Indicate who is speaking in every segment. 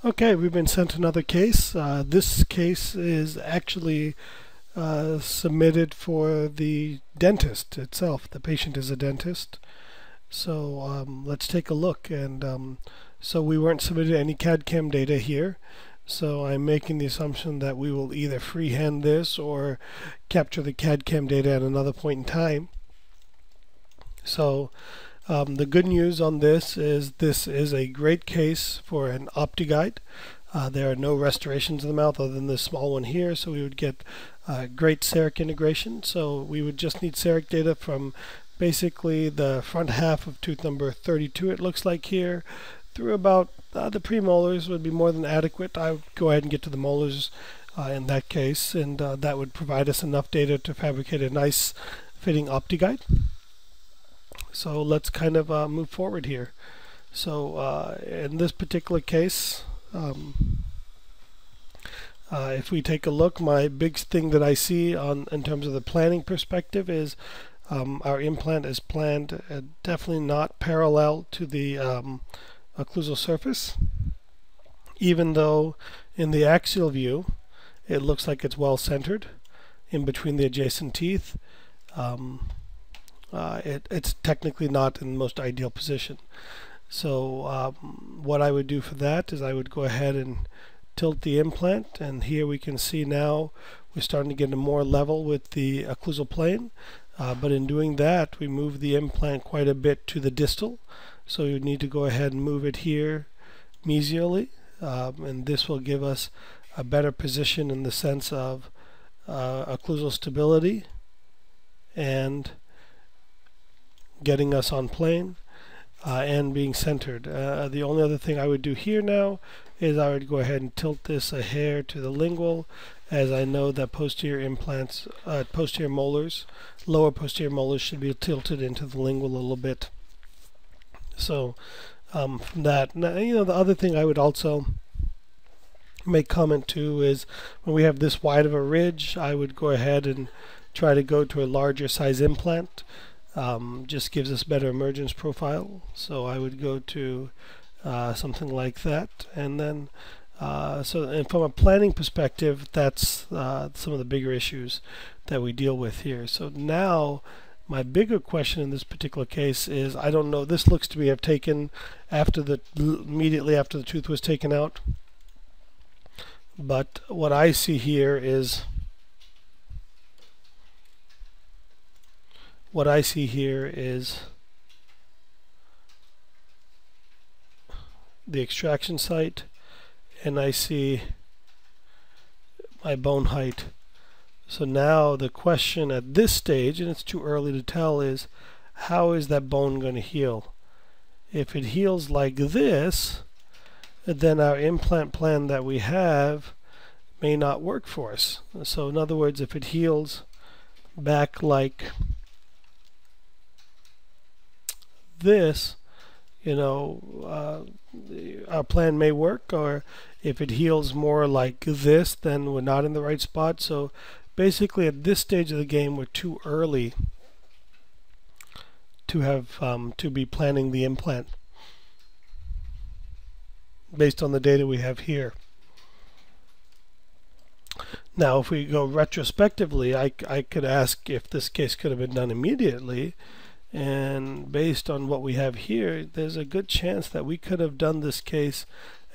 Speaker 1: Okay, we've been sent another case. This case is actually submitted for the dentist itself. The patient is a dentist. So let's take a look. And so we weren't submitted any CAD/CAM data here. So I'm making the assumption that we will either freehand this or capture the CAD/CAM data at another point in time. So the good news on this is a great case for an OptiGuide. There are no restorations of the mouth other than this small one here, so we would get great CEREC integration. So we would just need CEREC data from basically the front half of tooth number 32, it looks like here, through about the premolars would be more than adequate. I would go ahead and get to the molars in that case, and that would provide us enough data to fabricate a nice fitting OptiGuide. So let's kind of move forward here. So in this particular case, if we take a look, my big thing that I see in terms of the planning perspective is our implant is planned definitely not parallel to the occlusal surface, even though in the axial view it looks like it's well centered in between the adjacent teeth. It's technically not in the most ideal position. So what I would do for that is I would go ahead and tilt the implant, and here we can see now we're starting to get a more level with the occlusal plane, but in doing that we move the implant quite a bit to the distal, so you need to go ahead and move it here mesially, and this will give us a better position in the sense of occlusal stability and getting us on plane and being centered. The only other thing I would do here now is I would go ahead and tilt this a hair to the lingual, as I know that posterior implants, posterior molars, lower posterior molars should be tilted into the lingual a little bit. So from that, now, the other thing I would also make comment to is when we have this wide of a ridge, I would go ahead and try to go to a larger size implant. Just gives us better emergence profile, so I would go to something like that, and then and from a planning perspective, that's some of the bigger issues that we deal with here. So now my bigger question in this particular case is, I don't know, this looks to be have taken immediately after the tooth was taken out, but what I see here is the extraction site, and I see my bone height. So now the question at this stage, and it's too early to tell, is how is that bone going to heal? If it heals like this, then our implant plan that we have may not work for us. So in other words, if it heals back like this, our plan may work, or if it heals more like this, then we're not in the right spot. So basically at this stage of the game, we're too early to have to be planning the implant based on the data we have here. Now if we go retrospectively, I could ask if this case could have been done immediately. And based on what we have here, there's a good chance that we could have done this case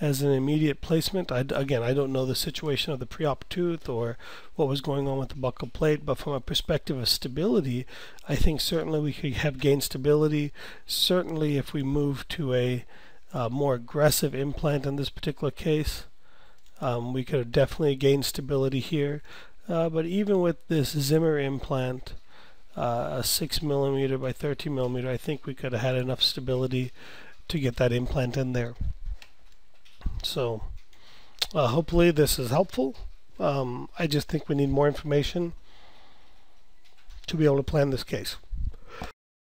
Speaker 1: as an immediate placement. Again, I don't know the situation of the pre-op tooth or what was going on with the buccal plate, but from a perspective of stability, I think certainly we could have gained stability. Certainly if we move to a more aggressive implant in this particular case, we could have definitely gained stability here. But even with this Zimmer implant, a 6mm by 13mm, I think we could have had enough stability to get that implant in there. So hopefully this is helpful. I just think we need more information to be able to plan this case.